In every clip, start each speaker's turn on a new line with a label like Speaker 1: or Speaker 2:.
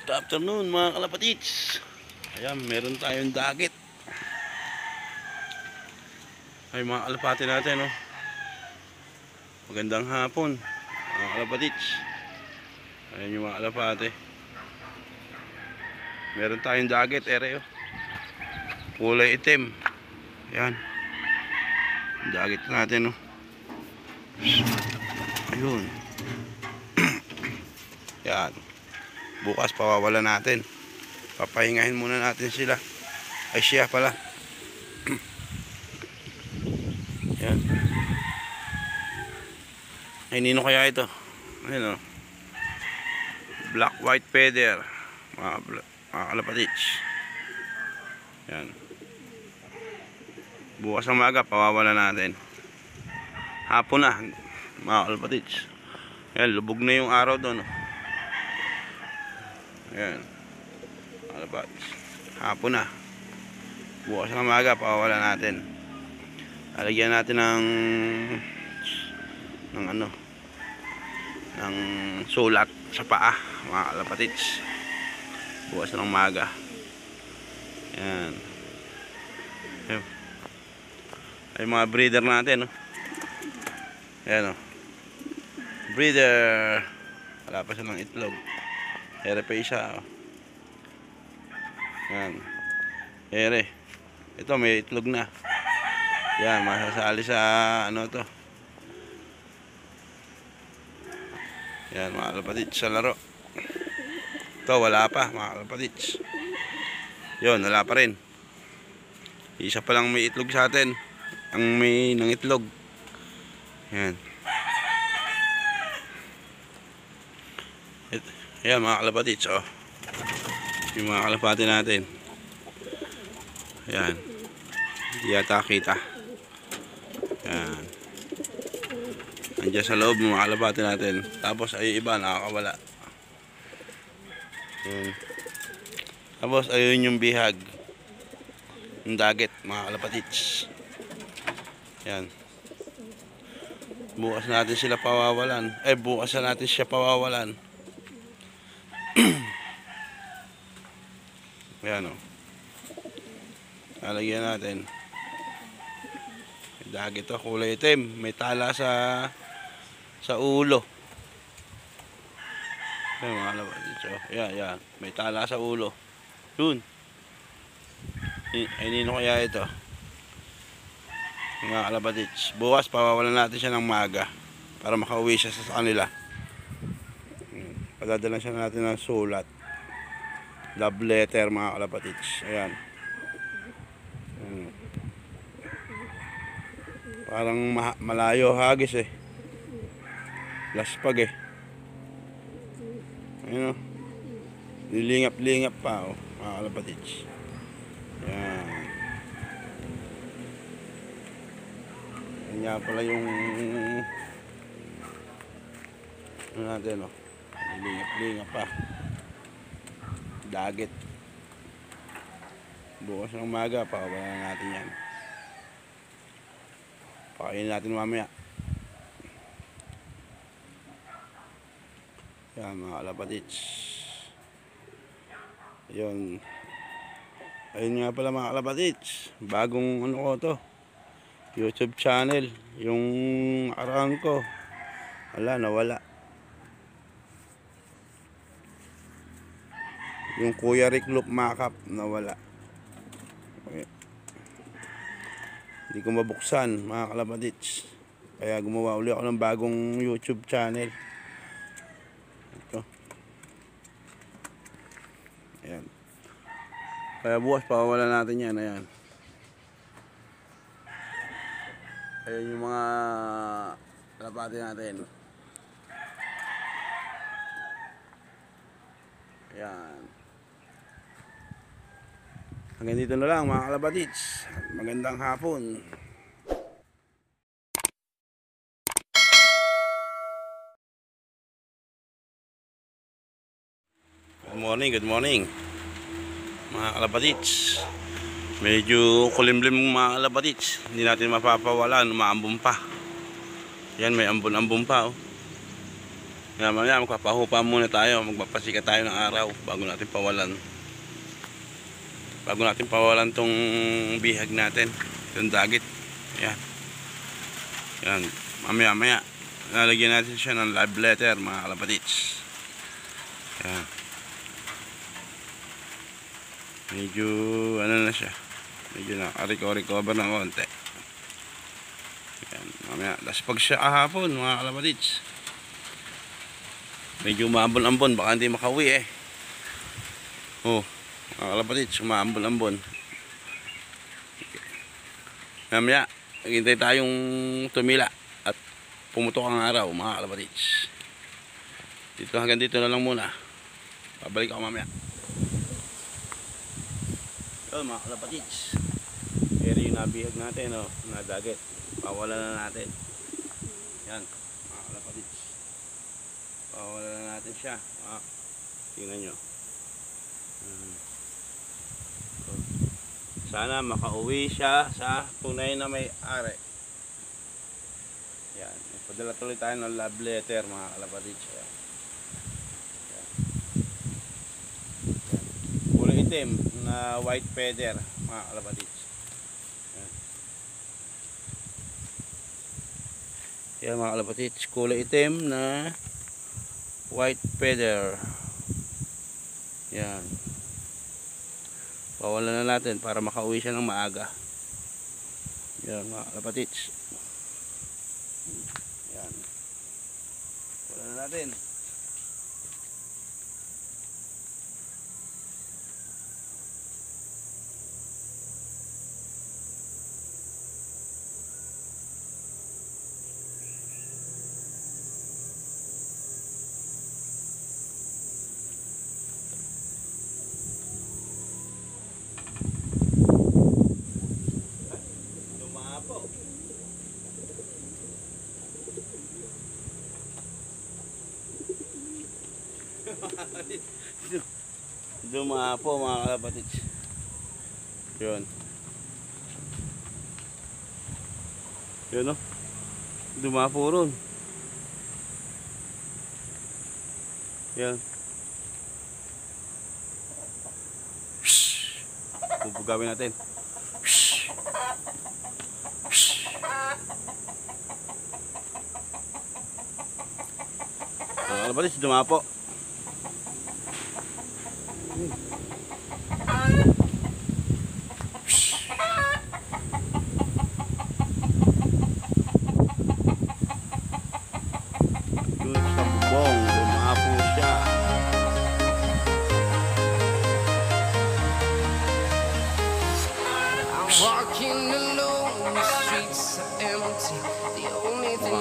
Speaker 1: Good afternoon mga kalapatids. Ayan, meron tayong dagit. Ay mga kalapati natin, oh. Magandang hapon mga kalapatids. Ayan yung mga kalapati. Meron tayong dagit, ere, oh. Kulay itim. Ayan. Dagit natin, oh. Ayun. Ayan. Bukas pawawalan natin. Papahingahin muna natin sila. Ay siya pala. Yan. Ay nino kaya ito? Ayun, oh. Black white feather. Mga kalapatids. Yan. Bukas ng maga pawawalan natin. Hapon na mga kalapatids. Yan, lubog na yung araw doon, oh. Ayan. Kalapatids. Hapon na. Bukas ng maga pawawalan natin. Lalagyan natin ng sulat sa paa mga kalapatids. Bukas ng maga. Ayan. Ayan. Ay mga breeder natin, oh. Ayan, oh. Breeder. Wala pa silang itlog. Ere pa isa, oh. Ayan. Ere. Ito may itlog na. Yan, masasali sa ano to. Yan mga kalapatids sa laro. Ito wala pa mga kalapatids. Yun, wala pa rin. Isa pa lang may itlog sa atin. Ang may ng itlog. Yan. Ayan mga kalapatids, oh. Yung mga kalapati natin. Ayan. Hindi yata kita. Ayan. Andiyan sa loob mga kalapati natin. Tapos ay iba nakakawala. Ayan. Tapos ayun yung bihag. Yung dagit mga kalapatids. Ayan. Bukas natin sila pawawalan. Bukas na natin siya pawawalan. Ayan, oh. Lalagyan natin. Dagit to, kulay itim. May tala sa ulo. Ayan mga kalapatids. Ayan, ayan. May tala sa ulo. Dun. Ay nino kaya ito? Mga kalapatids. Bukas pawawalan natin siya ng maga para makauwi siya sa kanila. Padadala siya natin ng sulat. Love letter mga kalapatids. Ayan. Parang malayo hagis, eh. Laspag, eh. Ayan, oh. Lilingap-lingap pa, oh, mga kalapatids. Ayan. Ayan nga pala yung ano natin, oh. Lilingap-lingap pa. Dagit. Bukas ng umaga pakawalan natin yan. Pakainin natin mamaya. Yan mga kalapatids. Ayun. Ayun nga pala mga kalapatids. Bagong ano ko to, YouTube channel. Yung nakaraan ko nawala. Yung Kuya Rick Loop Makeup nawala. Okay. Hindi ko mabuksan mga kalapatids. Kaya gumawa ulit ako ng bagong YouTube channel. Ito. Ayan. Kaya bukas pawawalan natin yan. Ayan. Ayan yung mga kalapati natin. Ayan. Hanggang dito na lang mga kalapatids. Magandang hapon. Good morning mga kalapatids. Medyo kulimlim mga kalapatids. Hindi natin mapapawalan, umaambon pa. Yan, may ambon-ambon pa, oh. Yan, mamaya magpapahupa muna tayo. Magpapasika tayo ng araw bago natin pawalan. Bago natin pawalan tong bihag natin. Itong dagit. Yan. Yan. Mamaya. Lalagyan natin siya ng live letter, mga kalapatits. Yan. Medyo, ano na siya. Medyo naka-recover ng konti. Yan. Mamaya. Tapos pag siya kahapon, mga kalapatits. Medyo maambon-ambon. Baka hindi makawi eh. Oh. Mga kalapatits, umaambon-ambon. Mamaya, naghintay tayong tumila at pumutok ang araw, mga kalapatits. Hanggang dito na lang muna. Babalik ako mamaya. Yun, mga kalapatits. Pero yung nabihag natin, oh, nadagit. Pawalan na natin. Yan, mga kalapatits. Pawalan na natin siya. Tingnan nyo. Sana makauwi siya sa tunay na may-ari. Yan. Padala tuloy tayo ng love letter, mga kalapatits. Yan. Yan. Kulay itim na white feather, mga kalapatits. Yan. Yan, mga kalapatits. Kulay itim na white feather. Yan. Pawalan na natin para makauwi siya ng maaga. Yan, mga kalapatits. Yan. Pawalan na natin. Dumapo, mga kalapatits. Yun. Yun, no? Dumapo ron. Yan. Bubugawin natin. Mga kalapatits, dumapo.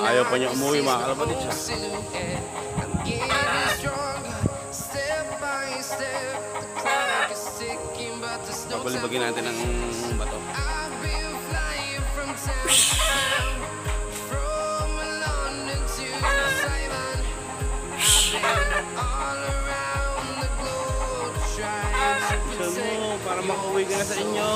Speaker 1: Ayaw pa niya umuwi, mga kalapatits. Babalibagin natin ang bato. Gusto mo, para makauwi ka na sa inyo.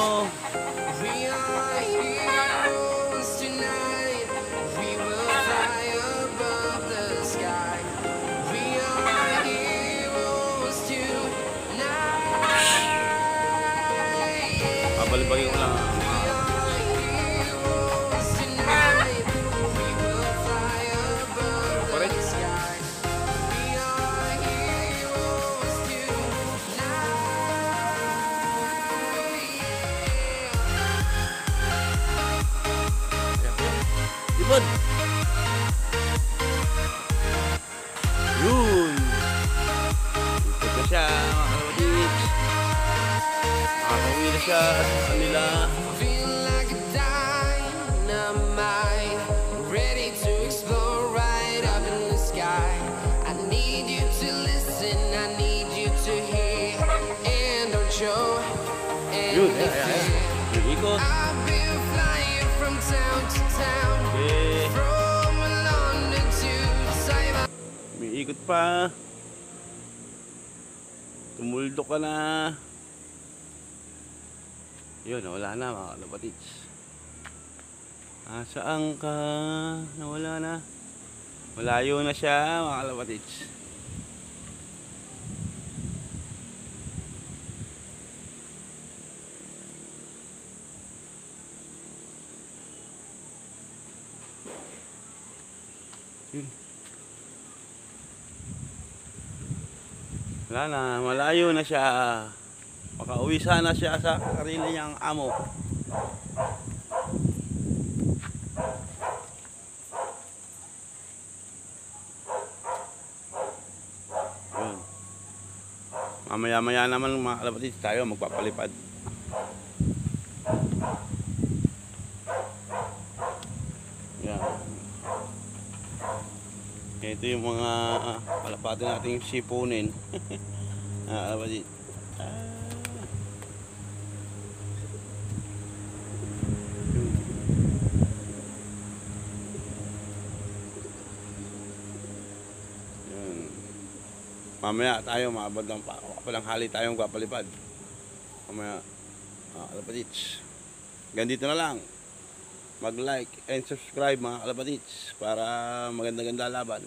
Speaker 1: Babalibagin ko lang. Ibon. Yun. Ito na siya, mga kalapatits. Makakauwi na siya sa kanila. Yun, yung ikot. May ikot pa. Tumuldo ka na. Yun, nawala na, mga kalapatits. Saan ka? Nawala na. Malayo na siya mga kalapatids. Wala na, malayo na siya. Makauwi sana siya sa sarili niyang amo. Yun. Mamaya-maya naman mga kalapatids tayo magpapalipad. Yan. Ito yung mga kalapati nating sipunin. Kalapatids. Mamaya tayo maabot ng hali tayong papalipad. Mamaya kalapatids. Ganito na lang. Mag-like and subscribe mga kalapatids para maganda-ganda laban.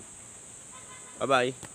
Speaker 1: Bye bye.